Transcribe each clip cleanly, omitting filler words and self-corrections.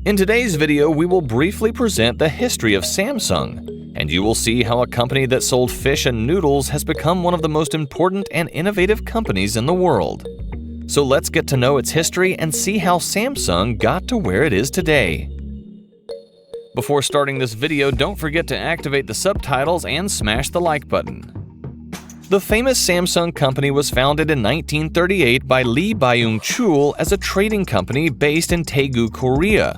In today's video, we will briefly present the history of Samsung, and you will see how a company that sold fish and noodles has become one of the most important and innovative companies in the world. So let's get to know its history and see how Samsung got to where it is today. Before starting this video, don't forget to activate the subtitles and smash the like button. The famous Samsung company was founded in 1938 by Lee Byung-chul as a trading company based in Daegu, Korea.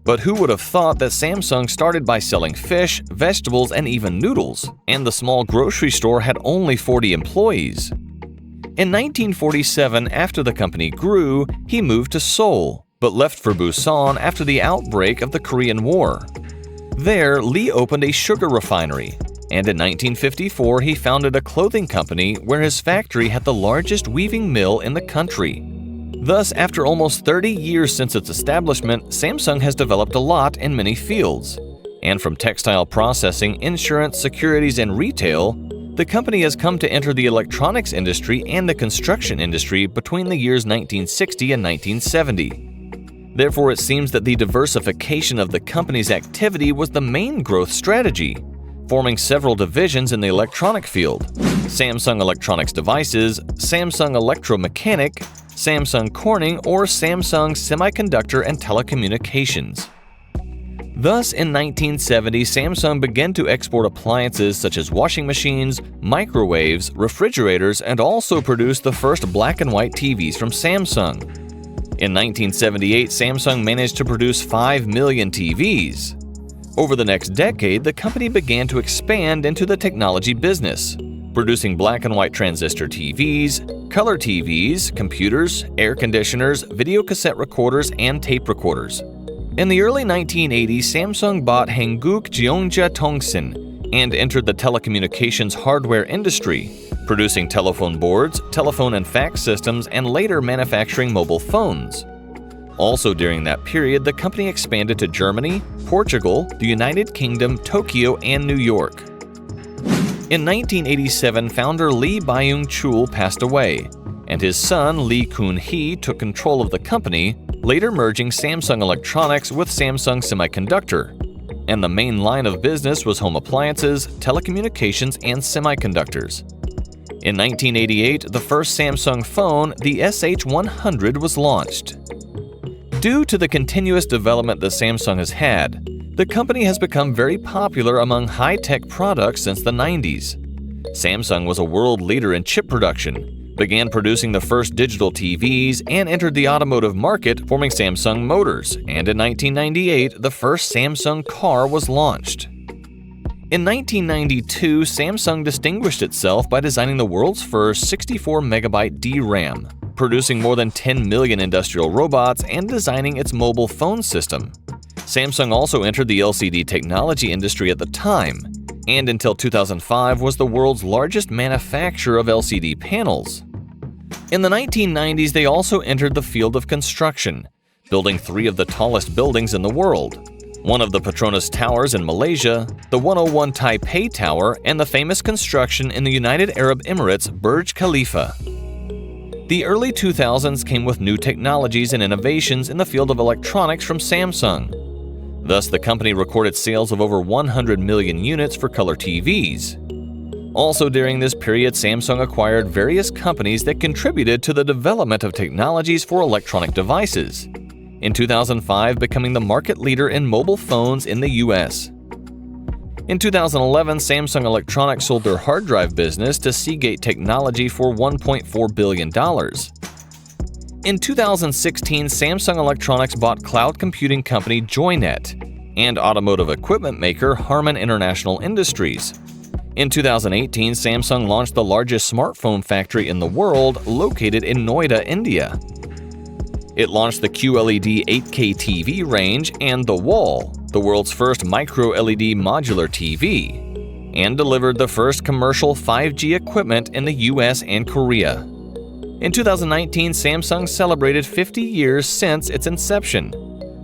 But who would have thought that Samsung started by selling fish, vegetables, and even noodles, and the small grocery store had only 40 employees? In 1947, after the company grew, he moved to Seoul, but left for Busan after the outbreak of the Korean War. There, Lee opened a sugar refinery, and in 1954 he founded a clothing company where his factory had the largest weaving mill in the country. Thus, after almost 30 years since its establishment, Samsung has developed a lot in many fields. And from textile processing, insurance, securities, and retail, the company has come to enter the electronics industry and the construction industry between the years 1960 and 1970. Therefore, it seems that the diversification of the company's activity was the main growth strategy, forming several divisions in the electronic field: Samsung Electronics Devices, Samsung Electromechanic, Samsung Corning, or Samsung Semiconductor and Telecommunications. Thus, in 1970, Samsung began to export appliances such as washing machines, microwaves, refrigerators, and also produced the first black and white TVs from Samsung. In 1978, Samsung managed to produce 5 million TVs. Over the next decade, the company began to expand into the technology business, producing black and white transistor TVs, color TVs, computers, air conditioners, video cassette recorders, and tape recorders. In the early 1980s, Samsung bought Hankook Jeonja Tongsin and entered the telecommunications hardware industry, producing telephone boards, telephone and fax systems, and later manufacturing mobile phones. Also during that period, the company expanded to Germany, Portugal, the United Kingdom, Tokyo, and New York. In 1987, founder Lee Byung-chul passed away, and his son Lee Kun-hee took control of the company, later merging Samsung Electronics with Samsung Semiconductor. And the main line of business was home appliances, telecommunications, and semiconductors. In 1988, the first Samsung phone, the SH100, was launched. Due to the continuous development that Samsung has had, the company has become very popular among high-tech products since the 90s. Samsung was a world leader in chip production, began producing the first digital TVs, and entered the automotive market, forming Samsung Motors, and in 1998, the first Samsung car was launched. In 1992, Samsung distinguished itself by designing the world's first 64-megabyte DRAM, producing more than 10 million industrial robots, and designing its mobile phone system. Samsung also entered the LCD technology industry at the time, and until 2005 was the world's largest manufacturer of LCD panels. In the 1990s, they also entered the field of construction, building 3 of the tallest buildings in the world: one of the Petronas Towers in Malaysia, the 101 Taipei Tower, and the famous construction in the United Arab Emirates, Burj Khalifa. The early 2000s came with new technologies and innovations in the field of electronics from Samsung. Thus, the company recorded sales of over 100 million units for color TVs. Also during this period, Samsung acquired various companies that contributed to the development of technologies for electronic devices, in 2005 becoming the market leader in mobile phones in the US. In 2011, Samsung Electronics sold their hard drive business to Seagate Technology for $1.4 billion. In 2016, Samsung Electronics bought cloud computing company Joynet and automotive equipment maker Harman International Industries. In 2018, Samsung launched the largest smartphone factory in the world, located in Noida, India. It launched the QLED 8K TV range and the Wall, the world's first micro-LED modular TV, and delivered the first commercial 5G equipment in the US and Korea. In 2019, Samsung celebrated 50 years since its inception,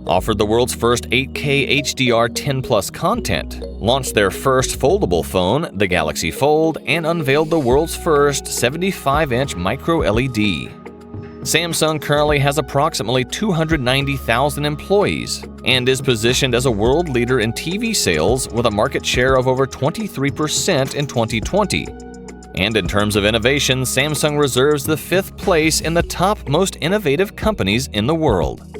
offered the world's first 8K HDR 10+ content, launched their first foldable phone, the Galaxy Fold, and unveiled the world's first 75-inch micro-LED. Samsung currently has approximately 290,000 employees and is positioned as a world leader in TV sales with a market share of over 23% in 2020. And in terms of innovation, Samsung reserves the 5th place in the top most innovative companies in the world.